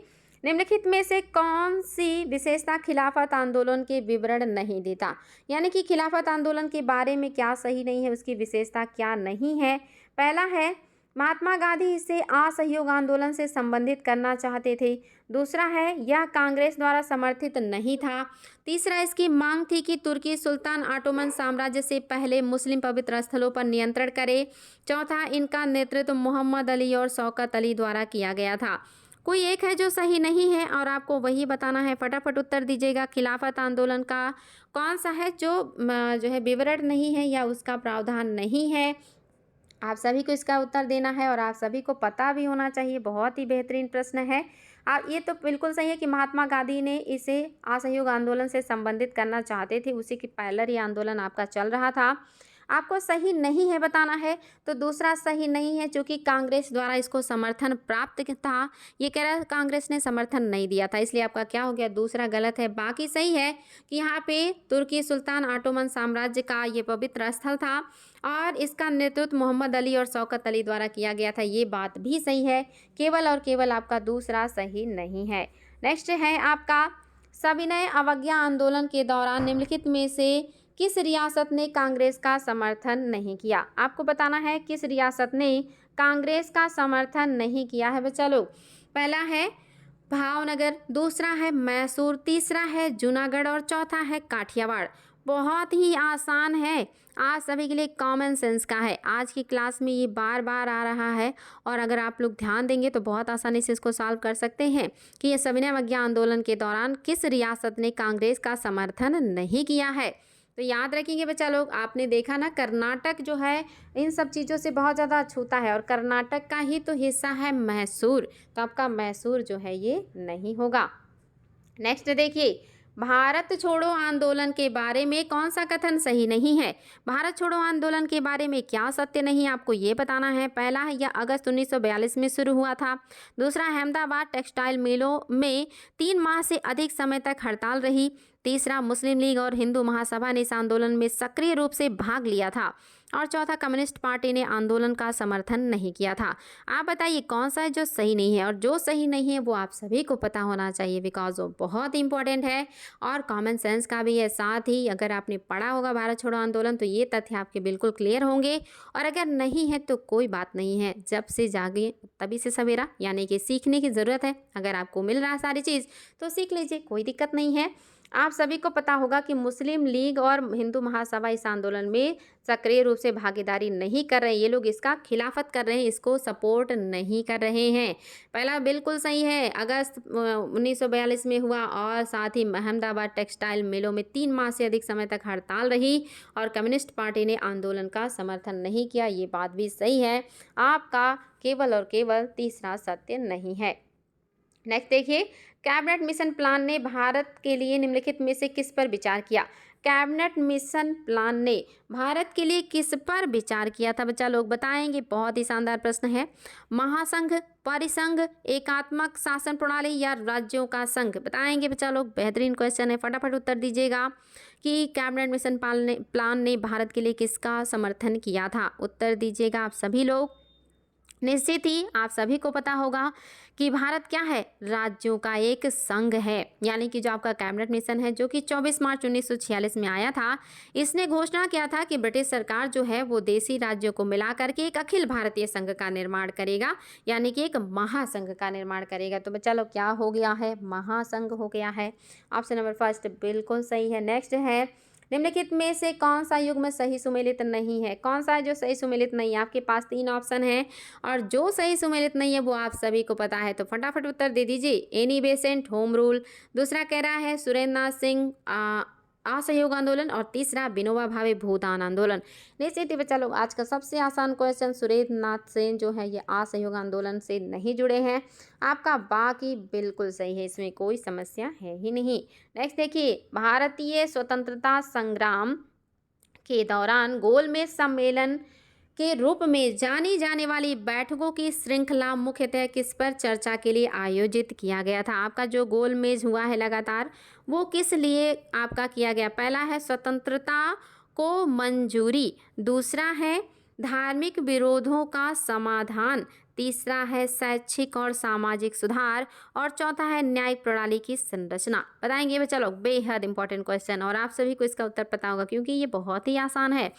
निम्नलिखित में से कौन सी विशेषता खिलाफत आंदोलन के विवरण नहीं देता? यानी कि खिलाफत आंदोलन के बारे में क्या सही नहीं है, उसकी विशेषता क्या नहीं है? पहला है, महात्मा गांधी इसे असहयोग आंदोलन से संबंधित करना चाहते थे। दूसरा है, यह कांग्रेस द्वारा समर्थित नहीं था। तीसरा, इसकी मांग थी कि तुर्की सुल्तान ऑटोमन साम्राज्य से पहले मुस्लिम पवित्र स्थलों पर नियंत्रण करे। चौथा, इनका नेतृत्व मोहम्मद अली और शौकत अली द्वारा किया गया था। कोई एक है जो सही नहीं है और आपको वही बताना है। फटाफट उत्तर दीजिएगा। खिलाफत आंदोलन का कौन सा है जो है विवरण नहीं है या उसका प्रावधान नहीं है? आप सभी को इसका उत्तर देना है और आप सभी को पता भी होना चाहिए। बहुत ही बेहतरीन प्रश्न है। और ये तो बिल्कुल सही है कि महात्मा गांधी ने इसे असहयोग आंदोलन से संबंधित करना चाहते थे, उसी की पहले ही आंदोलन आपका चल रहा था। आपको सही नहीं है बताना है। तो दूसरा सही नहीं है, जो कि कांग्रेस द्वारा इसको समर्थन प्राप्त था। ये कह रहा है कांग्रेस ने समर्थन नहीं दिया था, इसलिए आपका क्या हो गया? दूसरा गलत है। बाकी सही है कि यहाँ पे तुर्की सुल्तान ऑटोमन साम्राज्य का ये पवित्र स्थल था और इसका नेतृत्व मोहम्मद अली और शौकत अली द्वारा किया गया था। ये बात भी सही है। केवल और केवल आपका दूसरा सही नहीं है। नेक्स्ट है आपका, सविनय अवज्ञा आंदोलन के दौरान निम्नलिखित में से किस रियासत ने कांग्रेस का समर्थन नहीं किया? आपको बताना है किस रियासत ने कांग्रेस का समर्थन नहीं किया है बच्चा लोग। पहला है भावनगर, दूसरा है मैसूर, तीसरा है जूनागढ़ और चौथा है काठियावाड़। बहुत ही आसान है, आज सभी के लिए कॉमन सेंस का है। आज की क्लास में ये बार बार आ रहा है और अगर आप लोग ध्यान देंगे तो बहुत आसानी से इसको सॉल्व कर सकते हैं कि ये सविनय अवज्ञा आंदोलन के दौरान किस रियासत ने कांग्रेस का समर्थन नहीं किया है। तो याद रखेंगे बच्चा लोग, आपने देखा ना, कर्नाटक जो है इन सब चीज़ों से बहुत ज़्यादा छूता है और कर्नाटक का ही तो हिस्सा है मैसूर। तो आपका मैसूर जो है ये नहीं होगा। नेक्स्ट देखिए, भारत छोड़ो आंदोलन के बारे में कौन सा कथन सही नहीं है? भारत छोड़ो आंदोलन के बारे में क्या सत्य नहीं, आपको ये बताना है। पहला है, यह अगस्त 1942 में शुरू हुआ था। दूसरा, अहमदाबाद टेक्सटाइल मिलों में 3 माह से अधिक समय तक हड़ताल रही। तीसरा, मुस्लिम लीग और हिंदू महासभा ने इस आंदोलन में सक्रिय रूप से भाग लिया था। और चौथा, कम्युनिस्ट पार्टी ने आंदोलन का समर्थन नहीं किया था। आप बताइए कौन सा है जो सही नहीं है? और जो सही नहीं है वो आप सभी को पता होना चाहिए, बिकॉज वो बहुत इंपॉर्टेंट है और कॉमन सेंस का भी है। साथ ही अगर आपने पढ़ा होगा भारत छोड़ो आंदोलन तो ये तथ्य आपके बिल्कुल क्लियर होंगे, और अगर नहीं है तो कोई बात नहीं है। जब से जागे तभी से सवेरा, यानी कि सीखने की ज़रूरत है। अगर आपको मिल रहा है सारी चीज़ तो सीख लीजिए, कोई दिक्कत नहीं है। आप सभी को पता होगा कि मुस्लिम लीग और हिंदू महासभा इस आंदोलन में सक्रिय रूप से भागीदारी नहीं कर रहे हैं। ये लोग इसका खिलाफत कर रहे हैं, इसको सपोर्ट नहीं कर रहे हैं। पहला बिल्कुल सही है, अगस्त 1942 में हुआ और साथ ही अहमदाबाद टेक्सटाइल मिलों में 3 माह से अधिक समय तक हड़ताल रही और कम्युनिस्ट पार्टी ने आंदोलन का समर्थन नहीं किया। ये बात भी सही है। आपका केवल और केवल तीसरा सत्य नहीं है। नेक्स्ट देखिए, कैबिनेट मिशन प्लान ने भारत के लिए निम्नलिखित में से किस पर विचार किया? कैबिनेट मिशन प्लान ने भारत के लिए किस पर विचार किया था बच्चा लोग बताएंगे। बहुत ही शानदार प्रश्न है। महासंघ, परिसंघ, एकात्मक शासन प्रणाली या राज्यों का संघ? बताएंगे बच्चा लोग। बेहतरीन क्वेश्चन है, फटाफट उत्तर दीजिएगा कि कैबिनेट मिशन प्लान ने भारत के लिए किसका समर्थन किया था। उत्तर दीजिएगा आप सभी लोग। निश्चित ही आप सभी को पता होगा कि भारत क्या है, राज्यों का एक संघ है। यानी कि जो आपका कैबिनेट मिशन है जो कि 24 मार्च 1946 में आया था, इसने घोषणा किया था कि ब्रिटिश सरकार जो है वो देशी राज्यों को मिला करके एक अखिल भारतीय संघ का निर्माण करेगा, यानी कि एक महासंघ का निर्माण करेगा। तो बच्चा लोग क्या हो गया है, महासंघ हो गया है। ऑप्शन नंबर फर्स्ट बिल्कुल सही है। नेक्स्ट है, निम्नलिखित में से कौन सा युग्म सही सुमेलित नहीं है? कौन सा है जो सही सुमेलित नहीं है? आपके पास 3 ऑप्शन है और जो सही सुमेलित नहीं है वो आप सभी को पता है, तो फटाफट उत्तर दे दीजिए। एनी बेसेंट होम रूल, दूसरा कह रहा है सुरेंद्र नाथ सिंह असहयोग आंदोलन और तीसरा विनोबा भावे भूदान आंदोलन। निश्चित ही बच्चा लोग आज का सबसे आसान क्वेश्चन, सुरेंद्र नाथ सेन जो है ये असहयोग आंदोलन से नहीं जुड़े हैं। आपका बाकी बिल्कुल सही है, इसमें कोई समस्या है ही नहीं। नेक्स्ट देखिए, भारतीय स्वतंत्रता संग्राम के दौरान गोलमेज सम्मेलन के रूप में जानी जाने वाली बैठकों की श्रृंखला मुख्यतः किस पर चर्चा के लिए आयोजित किया गया था? आपका जो गोलमेज हुआ है लगातार वो किस लिए आपका किया गया? पहला है स्वतंत्रता को मंजूरी, दूसरा है धार्मिक विरोधों का समाधान, तीसरा है शैक्षिक और सामाजिक सुधार और चौथा है न्यायिक प्रणाली की संरचना। बताएंगे बच्चा लोग, बेहद इंपॉर्टेंट क्वेश्चन और आप सभी को इसका उत्तर पता होगा क्योंकि ये बहुत ही आसान है।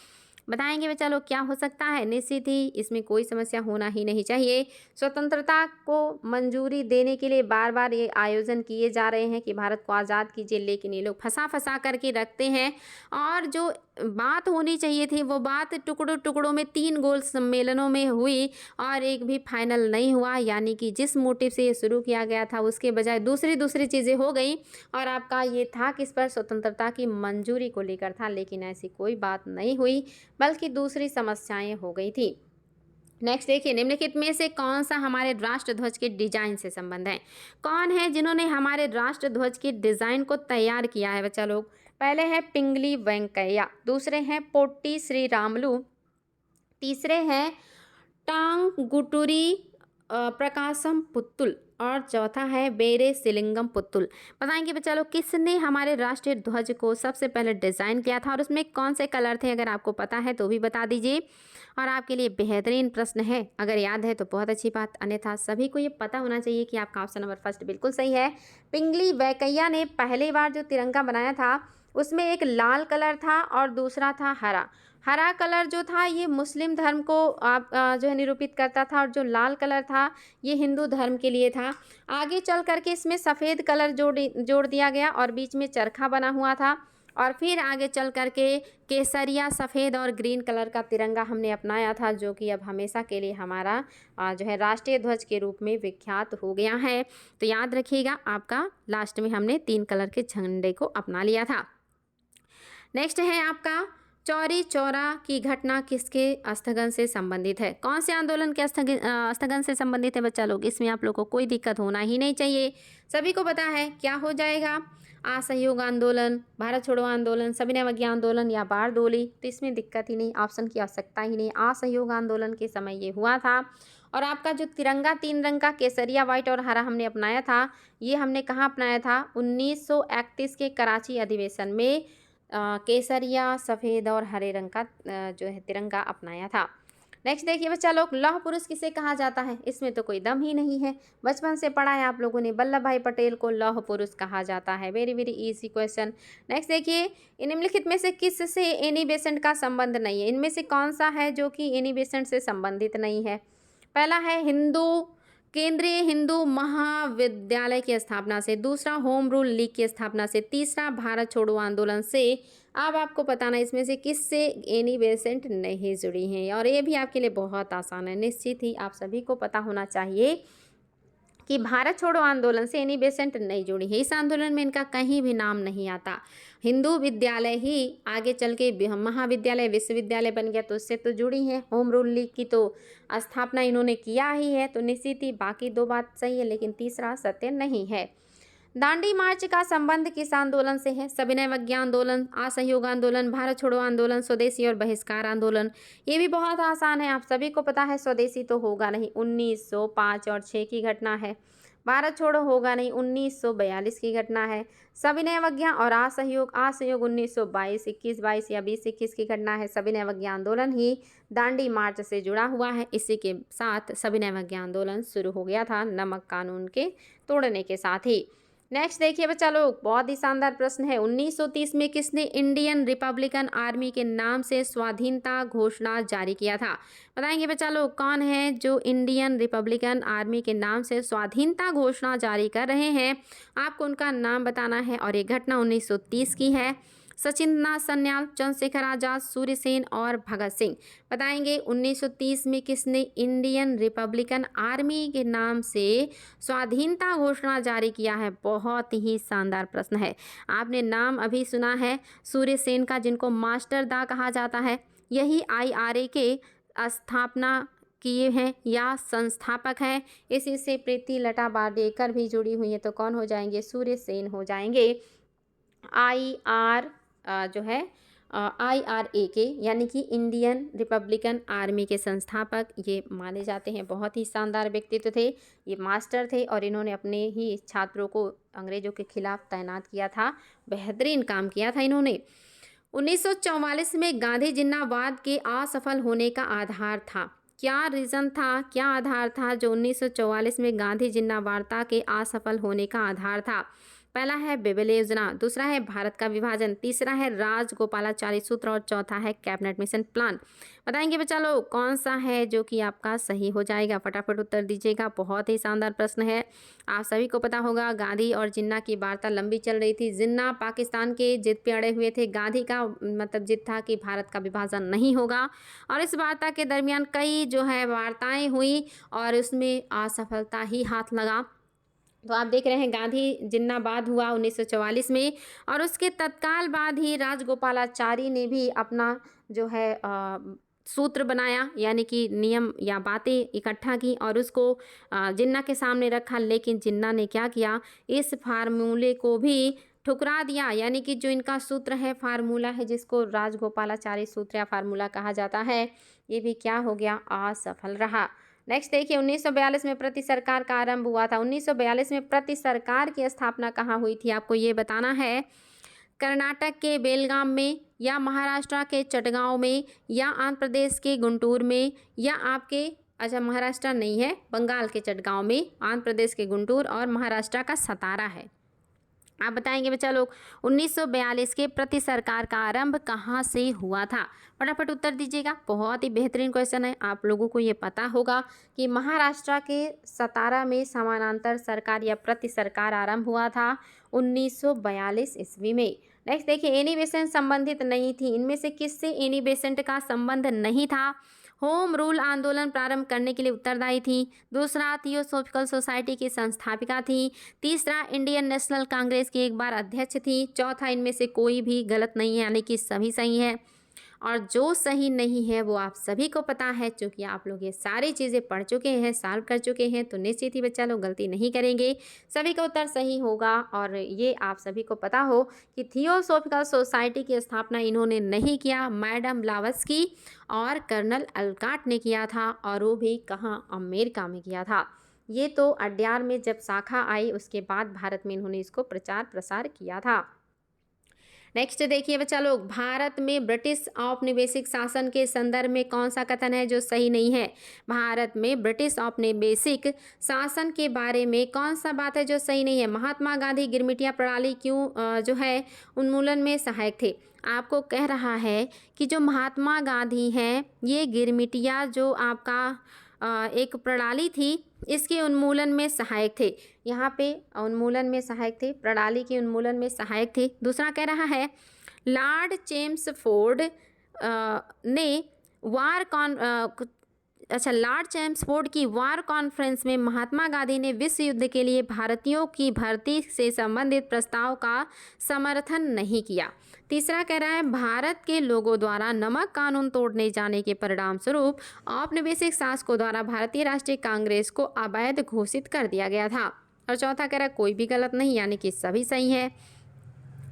बताएंगे बच्चा लोग क्या हो सकता है? निश्चित ही इसमें कोई समस्या होना ही नहीं चाहिए। स्वतंत्रता को मंजूरी देने के लिए बार बार ये आयोजन किए जा रहे हैं कि भारत को आज़ाद कीजिए, लेकिन ये लोग फंसा करके रखते हैं और जो बात होनी चाहिए थी वो बात टुकड़ों टुकड़ों में 3 गोल सम्मेलनों में हुई और एक भी फाइनल नहीं हुआ। यानी कि जिस मोटिव से ये शुरू किया गया था उसके बजाय दूसरी चीज़ें हो गई और आपका ये था किस पर, स्वतंत्रता की मंजूरी को लेकर था, लेकिन ऐसी कोई बात नहीं हुई बल्कि दूसरी समस्याएं हो गई थी। नेक्स्ट देखिए, निम्नलिखित में से कौन सा हमारे राष्ट्र ध्वज के डिजाइन से संबंध है? कौन है जिन्होंने हमारे राष्ट्र ध्वज के डिजाइन को तैयार किया है बच्चा लोग? पहले है पिंगली वेंकैया, दूसरे हैं पोट्टी श्री रामलू, तीसरे हैं टांगुटुरी प्रकाशम पुत्तुल और चौथा है बेरे सिलिंगम पुत्तुल। बताएंगे बच्चा लोग किसने हमारे राष्ट्रीय ध्वज को सबसे पहले डिज़ाइन किया था और उसमें कौन से कलर थे? अगर आपको पता है तो भी बता दीजिए। और आपके लिए बेहतरीन प्रश्न है, अगर याद है तो बहुत अच्छी बात, अन्यथा सभी को ये पता होना चाहिए कि आपका ऑप्शन नंबर फर्स्ट बिल्कुल सही है। पिंगली वेंकैया ने पहली बार जो तिरंगा बनाया था उसमें एक लाल कलर था और दूसरा था हरा कलर जो था ये मुस्लिम धर्म को आप जो है निरूपित करता था और जो लाल कलर था ये हिंदू धर्म के लिए था। आगे चल करके इसमें सफ़ेद कलर जोड़ दिया गया और बीच में चरखा बना हुआ था और फिर आगे चल करके केसरिया, सफ़ेद और ग्रीन कलर का तिरंगा हमने अपनाया था, जो कि अब हमेशा के लिए हमारा जो है राष्ट्रीय ध्वज के रूप में विख्यात हो गया है। तो याद रखिएगा, आपका लास्ट में हमने 3 कलर के झंडे को अपना लिया था। नेक्स्ट है आपका चौरी चौरा की घटना किसके स्थगन से संबंधित है? कौन से आंदोलन के स्थगन से संबंधित है बच्चा लोग? इसमें आप लोग को कोई दिक्कत होना ही नहीं चाहिए, सभी को पता है क्या हो जाएगा। असहयोग आंदोलन, भारत छोड़ो आंदोलन, सविनय अवज्ञा आंदोलन या बारडोली? तो इसमें दिक्कत ही नहीं, ऑप्शन की आवश्यकता ही नहीं। असहयोग आंदोलन के समय ये हुआ था। और आपका जो तिरंगा 3 रंग का केसरिया, वाइट और हरा हमने अपनाया था, ये हमने कहाँ अपनाया था? 1931 के कराची अधिवेशन में केसरिया, सफ़ेद और हरे रंग का जो है तिरंगा अपनाया था। नेक्स्ट देखिए बच्चा लोग, लौह पुरुष किसे कहा जाता है? इसमें तो कोई दम ही नहीं है, बचपन से पढ़ा है आप लोगों ने, वल्लभ भाई पटेल को लौह पुरुष कहा जाता है। Very very easy question. Next देखिए, निम्नलिखित में से किस से एनी बेसेंट का संबंध नहीं है? इनमें से कौन सा है जो कि एनी बेसेंट से संबंधित नहीं है? पहला है हिंदू केंद्रीय हिंदू महाविद्यालय की स्थापना से, दूसरा होम रूल लीग की स्थापना से, तीसरा भारत छोड़ो आंदोलन से। अब आपको बताना इसमें से किससे एनी बेसेंट नहीं जुड़ी हैं, और ये भी आपके लिए बहुत आसान है। निश्चित ही आप सभी को पता होना चाहिए कि भारत छोड़ो आंदोलन से एनी बेसेंट नहीं जुड़ी है। इस आंदोलन में इनका कहीं भी नाम नहीं आता। हिंदू विद्यालय ही आगे चल के महाविद्यालय विश्वविद्यालय बन गया, तो उससे तो जुड़ी है। होम रूल लीग की तो स्थापना इन्होंने किया ही है, तो निश्चित ही बाकी दो बात सही है, लेकिन तीसरा सत्य नहीं है। दांडी मार्च का संबंध किस आंदोलन से है? सविनय अवज्ञा आंदोलन, असहयोग आंदोलन, भारत छोड़ो आंदोलन, स्वदेशी और बहिष्कार आंदोलन। ये भी बहुत आसान है, आप सभी को पता है। स्वदेशी तो होगा नहीं, 1905 और 6 की घटना है। भारत छोड़ो होगा नहीं, 1942 की घटना है। सविनय अवज्ञा और असहयोग 1922, 21-22 या 20-21 की घटना है। सविनय अवज्ञा आंदोलन ही दांडी मार्च से जुड़ा हुआ है। इसी के साथ सविनय अवज्ञा आंदोलन शुरू हो गया था, नमक कानून के तोड़ने के साथ ही। नेक्स्ट देखिए बच्चा लोग, बहुत ही शानदार प्रश्न है। 1930 में किसने इंडियन रिपब्लिकन आर्मी के नाम से स्वाधीनता घोषणा जारी किया था? बताएंगे बच्चा लोग, कौन है जो इंडियन रिपब्लिकन आर्मी के नाम से स्वाधीनता घोषणा जारी कर रहे हैं? आपको उनका नाम बताना है, और ये घटना 1930 की है। सचिंद्रनाथ सन्याल, चंद्रशेखर आजाद, सूर्यसेन और भगत सिंह। बताएंगे 1930 में किसने इंडियन रिपब्लिकन आर्मी के नाम से स्वाधीनता घोषणा जारी किया है? बहुत ही शानदार प्रश्न है। आपने नाम अभी सुना है सूर्यसेन का, जिनको मास्टर दा कहा जाता है। यही IRA के स्थापना किए हैं या संस्थापक हैं। इसी से प्रीति लता वाडेकर भी जुड़ी हुई है, तो कौन हो जाएंगे? सूर्यसेन हो जाएंगे। जो है IRA के, यानी कि इंडियन रिपब्लिकन आर्मी के संस्थापक ये माने जाते हैं। बहुत ही शानदार व्यक्तित्व थे, ये मास्टर थे, और इन्होंने अपने ही छात्रों को अंग्रेजों के खिलाफ तैनात किया था। बेहतरीन काम किया था इन्होंने। 1944 में गांधी जिन्नावाद के असफल होने का आधार था। क्या रीज़न था, क्या आधार था जो 1944 में गांधी जिन्नावार्ता के असफल होने का आधार था? पहला है बेबेले योजना, दूसरा है भारत का विभाजन, तीसरा है राजगोपालाचारी सूत्र, और चौथा है कैबिनेट मिशन प्लान। बताएंगे बच्चा लोग कौन सा है जो कि आपका सही हो जाएगा? फटाफट उत्तर दीजिएगा, बहुत ही शानदार प्रश्न है। आप सभी को पता होगा गांधी और जिन्ना की वार्ता लंबी चल रही थी। जिन्ना पाकिस्तान के जिद पे अड़े हुए थे, गांधी का मतलब जिद था कि भारत का विभाजन नहीं होगा, और इस वार्ता के दरमियान कई जो है वार्ताएं हुई, और उसमें असफलता ही हाथ लगा। तो आप देख रहे हैं गांधी जिन्नावाद हुआ 1944 में, और उसके तत्काल बाद ही राजगोपालाचारी ने भी अपना जो है सूत्र बनाया, यानी कि नियम या बातें इकट्ठा की और उसको जिन्ना के सामने रखा। लेकिन जिन्ना ने क्या किया, इस फार्मूले को भी ठुकरा दिया, यानी कि जो इनका सूत्र है, फार्मूला है, जिसको राजगोपालाचारी सूत्र या फार्मूला कहा जाता है, ये भी क्या हो गया? असफल रहा। नेक्स्ट देखिए, 1942 में प्रति सरकार का आरंभ हुआ था। 1942 में प्रति सरकार की स्थापना कहाँ हुई थी? आपको ये बताना है। कर्नाटक के बेलगाम में, या महाराष्ट्र के चटगांव में, या आंध्र प्रदेश के गुंटूर में, या आपके महाराष्ट्र नहीं है, बंगाल के चटगांव में, आंध्र प्रदेश के गुंटूर, और महाराष्ट्र का सतारा है। आप बताएंगे बच्चा लोग 1942 के प्रति सरकार का आरंभ कहाँ से हुआ था? फटाफट उत्तर दीजिएगा, बहुत ही बेहतरीन क्वेश्चन है। आप लोगों को ये पता होगा कि महाराष्ट्र के सतारा में समानांतर सरकार या प्रति सरकार आरंभ हुआ था 1942 ईस्वी में। नेक्स्ट देखिए, एनी बेसेंट संबंधित नहीं थी। इनमें से किससे एनी बेसेंट का संबंध नहीं था? होम रूल आंदोलन प्रारंभ करने के लिए उत्तरदायी थी, दूसरा थियोसॉफिकल सोसाइटी की संस्थापिका थी, तीसरा इंडियन नेशनल कांग्रेस की एक बार अध्यक्ष थी, चौथा इनमें से कोई भी गलत नहीं है, यानी कि सभी सही है। और जो सही नहीं है वो आप सभी को पता है, क्योंकि आप लोग ये सारी चीज़ें पढ़ चुके हैं, सॉल्व कर चुके हैं, तो निश्चित ही बच्चा लोग गलती नहीं करेंगे, सभी का उत्तर सही होगा। और ये आप सभी को पता हो कि थियोसॉफिकल सोसाइटी की स्थापना इन्होंने नहीं किया, मैडम ब्लावत्स्की और कर्नल अलकाट ने किया था, और वो भी कहाँ? अमेरिका में किया था। ये तो अड्यार में जब शाखा आई उसके बाद भारत में इन्होंने इसको प्रचार प्रसार किया था। नेक्स्ट देखिए बच्चा लोग, भारत में ब्रिटिश औपनिवेशिक शासन के संदर्भ में कौन सा कथन है जो सही नहीं है? भारत में ब्रिटिश औपनिवेशिक शासन के बारे में कौन सा बात है जो सही नहीं है? महात्मा गांधी गिरमिटिया प्रणाली क्यों जो है उन्मूलन में सहायक थे? आपको कह रहा है कि जो महात्मा गांधी हैं, ये गिरमिटिया जो आपका एक प्रणाली थी, इसके उन्मूलन में सहायक थे। यहाँ पे उन्मूलन में सहायक थे, प्रणाली के उन्मूलन में सहायक थे। दूसरा कह रहा है लॉर्ड चेम्सफोर्ड ने वार कॉन लॉर्ड चेम्सफोर्ड की वार कॉन्फ्रेंस में महात्मा गांधी ने विश्व युद्ध के लिए भारतीयों की भर्ती से संबंधित प्रस्ताव का समर्थन नहीं किया। तीसरा कह रहा है भारत के लोगों द्वारा नमक कानून तोड़ने जाने के परिणाम स्वरूप औपनिवेशिक शासकों द्वारा भारतीय राष्ट्रीय कांग्रेस को अवैध घोषित कर दिया गया था। और चौथा कह रहा है कोई भी गलत नहीं, यानी कि सभी सही है।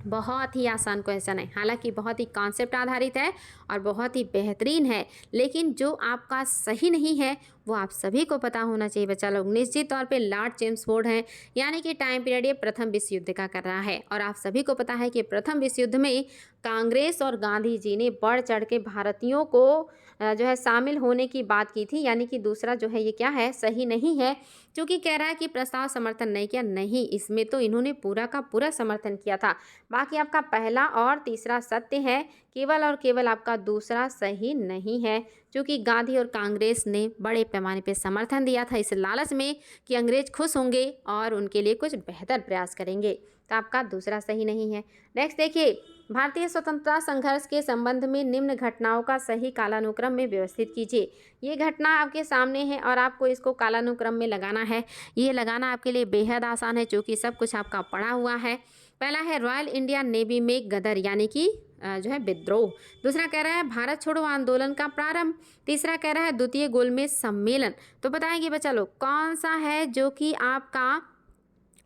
बहुत ही आसान क्वेश्चन है, हालांकि बहुत ही कॉन्सेप्ट आधारित है और बहुत ही बेहतरीन है, लेकिन जो आपका सही नहीं है वो आप सभी को पता होना चाहिए बच्चा लोग। निश्चित तौर पे लॉर्ड चेम्सफोर्ड हैं, यानी कि टाइम पीरियड ये प्रथम विश्व युद्ध का कर रहा है। और आप सभी को पता है कि प्रथम विश्व युद्ध में कांग्रेस और गांधी जी ने बढ़ चढ़ के भारतीयों को जो है शामिल होने की बात की थी, यानी कि दूसरा जो है ये क्या है, सही नहीं है। क्योंकि कह रहा है कि प्रस्ताव समर्थन नहीं किया, नहीं, इसमें तो इन्होंने पूरा का पूरा समर्थन किया था। बाकी आपका पहला और तीसरा सत्य है, केवल और केवल आपका दूसरा सही नहीं है, क्योंकि गांधी और कांग्रेस ने बड़े पैमाने पर समर्थन दिया था इस लालच में कि अंग्रेज खुश होंगे और उनके लिए कुछ बेहतर प्रयास करेंगे। तो आपका दूसरा सही नहीं है। नेक्स्ट देखिए, भारतीय स्वतंत्रता संघर्ष के संबंध में निम्न घटनाओं का सही कालानुक्रम में व्यवस्थित कीजिए। ये घटना आपके सामने है और आपको इसको कालानुक्रम में लगाना है। ये लगाना आपके लिए बेहद आसान है, क्योंकि सब कुछ आपका पढ़ा हुआ है। पहला है रॉयल इंडियन नेवी में गदर, यानी कि जो है विद्रोह। दूसरा कह रहा है भारत छोड़ो आंदोलन का प्रारंभ। तीसरा कह रहा है द्वितीय गोलमेज सम्मेलन। तो बताएंगे बच्चा लोग कौन सा है जो कि आपका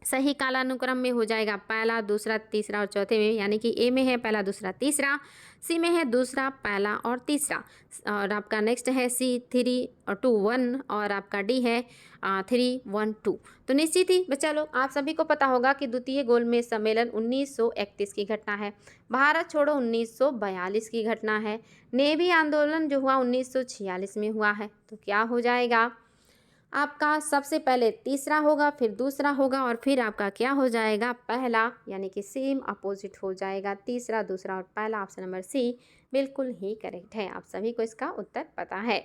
सही कालानुक्रम में हो जाएगा, पहला दूसरा तीसरा और चौथे में, यानी कि ए में है पहला दूसरा तीसरा, सी में है दूसरा पहला और तीसरा, और आपका नेक्स्ट है सी 3 और 2 1, और आपका डी है 3 1 2। तो निश्चित ही बच्चा लोग आप सभी को पता होगा कि द्वितीय गोलमेज सम्मेलन 1931 की घटना है, भारत छोड़ो 1942 की घटना है, नेवी आंदोलन जो हुआ 1946 में हुआ है। तो क्या हो जाएगा आपका, सबसे पहले तीसरा होगा, फिर दूसरा होगा, और फिर आपका क्या हो जाएगा, पहला, यानी कि सेम अपोजिट हो जाएगा, तीसरा दूसरा और पहला। ऑप्शन नंबर सी बिल्कुल ही करेक्ट है, आप सभी को इसका उत्तर पता है।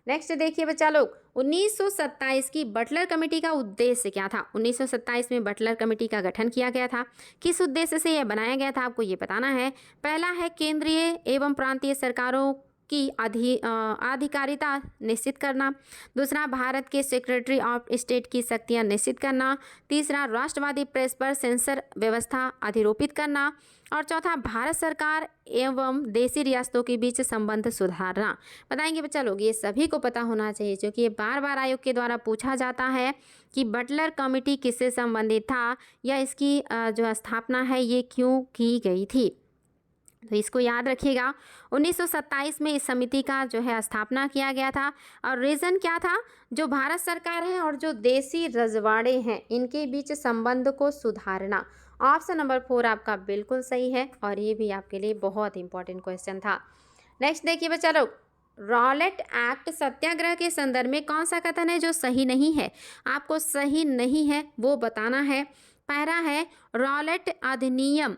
नेक्स्ट देखिए बच्चा लोग, 1927 की बटलर कमेटी का उद्देश्य क्या था। 1927 में बटलर कमेटी का गठन किया गया था, किस उद्देश्य से यह बनाया गया था आपको ये बताना है। पहला है केंद्रीय एवं प्रांतीय सरकारों की आधिकारिता निश्चित करना। दूसरा भारत के सेक्रेटरी ऑफ स्टेट की शक्तियां निश्चित करना। तीसरा राष्ट्रवादी प्रेस पर सेंसर व्यवस्था अधिरोपित करना। और चौथा भारत सरकार एवं देशी रियासतों के बीच संबंध सुधारना। बताएंगे बच्चा लोग, ये सभी को पता होना चाहिए, क्योंकि ये बार बार आयोग के द्वारा पूछा जाता है कि बटलर कमेटी किससे संबंधित था, या इसकी जो स्थापना है ये क्यों की गई थी। तो इसको याद रखिएगा, 1927 में इस समिति का जो है स्थापना किया गया था, और रीज़न क्या था, जो भारत सरकार है और जो देशी रजवाड़े हैं इनके बीच संबंध को सुधारना। ऑप्शन नंबर 4 आपका बिल्कुल सही है, और ये भी आपके लिए बहुत इंपॉर्टेंट क्वेश्चन था। नेक्स्ट देखिए बच्चा लोग, रॉलेट एक्ट सत्याग्रह के संदर्भ में कौन सा कथन है जो सही नहीं है, आपको सही नहीं है वो बताना है। पहला है रॉलेट अधिनियम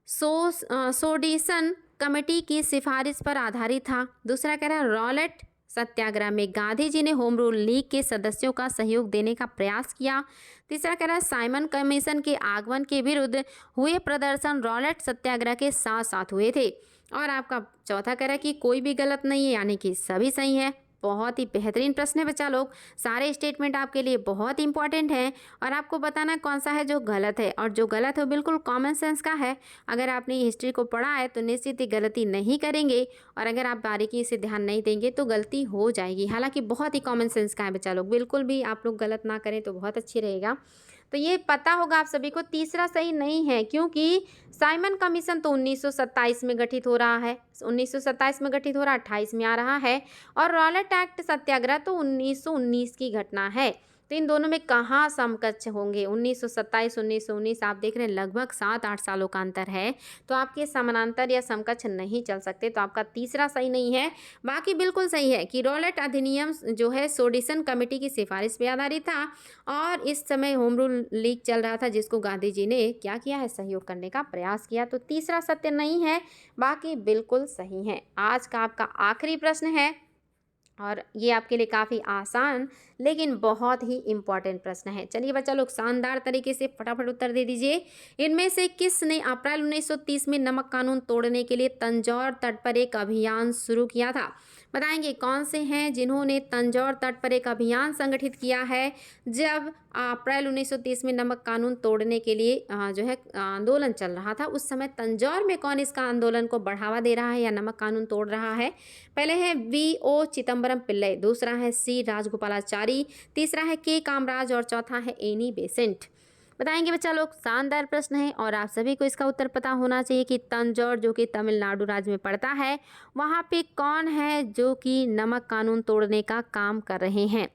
सोडिसन कमेटी की सिफारिश पर आधारित था। दूसरा कह रहा है रॉलेट सत्याग्रह में गांधी जी ने होम रूल लीग के सदस्यों का सहयोग देने का प्रयास किया। तीसरा कह रहा है साइमन कमीशन के आगमन के विरुद्ध हुए प्रदर्शन रॉलेट सत्याग्रह के साथ साथ हुए थे। और आपका चौथा कह रहा है कि कोई भी गलत नहीं है, यानी कि सभी सही है। बहुत ही बेहतरीन प्रश्न है बच्चा लोग, सारे स्टेटमेंट आपके लिए बहुत इंपॉर्टेंट हैं, और आपको बताना कौन सा है जो गलत है, और जो गलत है वो बिल्कुल कॉमन सेंस का है। अगर आपने हिस्ट्री को पढ़ा है तो निश्चित ही गलती नहीं करेंगे, और अगर आप बारीकी से ध्यान नहीं देंगे तो गलती हो जाएगी। हालांकि बहुत ही कॉमन सेंस का है बच्चा लोग, बिल्कुल भी आप लोग गलत ना करें तो बहुत अच्छी रहेगा। तो ये पता होगा आप सभी को, तीसरा सही नहीं है, क्योंकि साइमन कमीशन तो 1927 में गठित हो रहा है, 1927 में गठित हो रहा है, 28 में आ रहा है, और रॉलेट एक्ट सत्याग्रह तो 1919 की घटना है। तो इन दोनों में कहाँ समकक्ष होंगे, 1927 1919 आप देख रहे हैं लगभग 7-8 सालों का अंतर है, तो आपके समानांतर या समकक्ष नहीं चल सकते। तो आपका तीसरा सही नहीं है, बाकी बिल्कुल सही है कि रॉलेट अधिनियम जो है सोडिसन कमेटी की सिफारिश पर आधारित था, और इस समय होम रूल लीग चल रहा था जिसको गांधी जी ने क्या किया है, सहयोग करने का प्रयास किया। तो तीसरा सत्य नहीं है, बाकी बिल्कुल सही है। आज का आपका आखिरी प्रश्न है, और ये आपके लिए काफ़ी आसान लेकिन बहुत ही इम्पॉर्टेंट प्रश्न है। चलिए बच्चा लोग शानदार तरीके से फटाफट उत्तर दे दीजिए। इनमें से किसने अप्रैल 1930 में नमक कानून तोड़ने के लिए तंजौर तट पर एक अभियान शुरू किया था? बताएंगे कौन से हैं जिन्होंने तंजौर तट पर एक अभियान संगठित किया है जब अप्रैल 1930 में नमक कानून तोड़ने के लिए जो है आंदोलन चल रहा था। उस समय तंजौर में कौन इसका आंदोलन को बढ़ावा दे रहा है या नमक कानून तोड़ रहा है? पहले है V.O. चिदम्बरम पिल्लई, दूसरा है C. राजगोपालाचारी, तीसरा है K. कामराज और चौथा है एनी बेसेंट। बताएंगे बच्चा लोग, शानदार प्रश्न है और आप सभी को इसका उत्तर पता होना चाहिए कि तंजौर जो कि तमिलनाडु राज्य में पड़ता है, वहाँ पे कौन है जो कि नमक कानून तोड़ने का काम कर रहे हैं।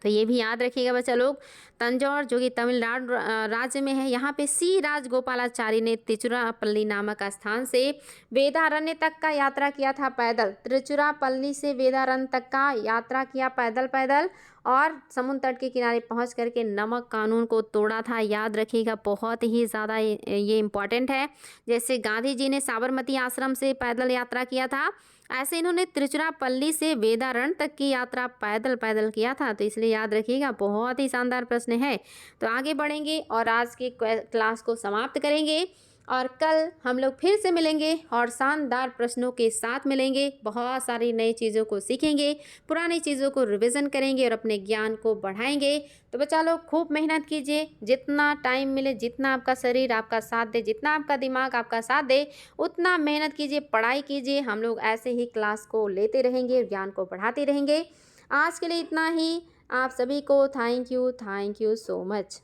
तो ये भी याद रखिएगा बच्चा लोग, तंजौर जो कि तमिलनाडु राज्य में है, यहाँ पे सी राजगोपालाचारी ने तिरुचिरापल्ली नामक स्थान से वेदारण्य तक का यात्रा किया था पैदल। तिरुचिरापल्ली से वेदारण्य तक का यात्रा किया पैदल और समुद्र तट के किनारे पहुंच करके नमक कानून को तोड़ा था। याद रखिएगा, बहुत ही ज़्यादा ये इम्पॉर्टेंट है। जैसे गांधी जी ने साबरमती आश्रम से पैदल यात्रा किया था, ऐसे इन्होंने तिरुचिरापल्ली से वेदारण्य तक की यात्रा पैदल किया था। तो इसलिए याद रखिएगा, बहुत ही शानदार प्रश्न है। तो आगे बढ़ेंगे और आज के क्लास को समाप्त करेंगे और कल हम लोग फिर से मिलेंगे और शानदार प्रश्नों के साथ मिलेंगे। बहुत सारी नई चीज़ों को सीखेंगे, पुरानी चीज़ों को रिवीजन करेंगे और अपने ज्ञान को बढ़ाएंगे। तो बच्चा लोग खूब मेहनत कीजिए, जितना टाइम मिले, जितना आपका शरीर आपका साथ दे, जितना आपका दिमाग आपका साथ दे, उतना मेहनत कीजिए, पढ़ाई कीजिए। हम लोग ऐसे ही क्लास को लेते रहेंगे, ज्ञान को बढ़ाते रहेंगे। आज के लिए इतना ही। आप सभी को थैंक यू सो मच।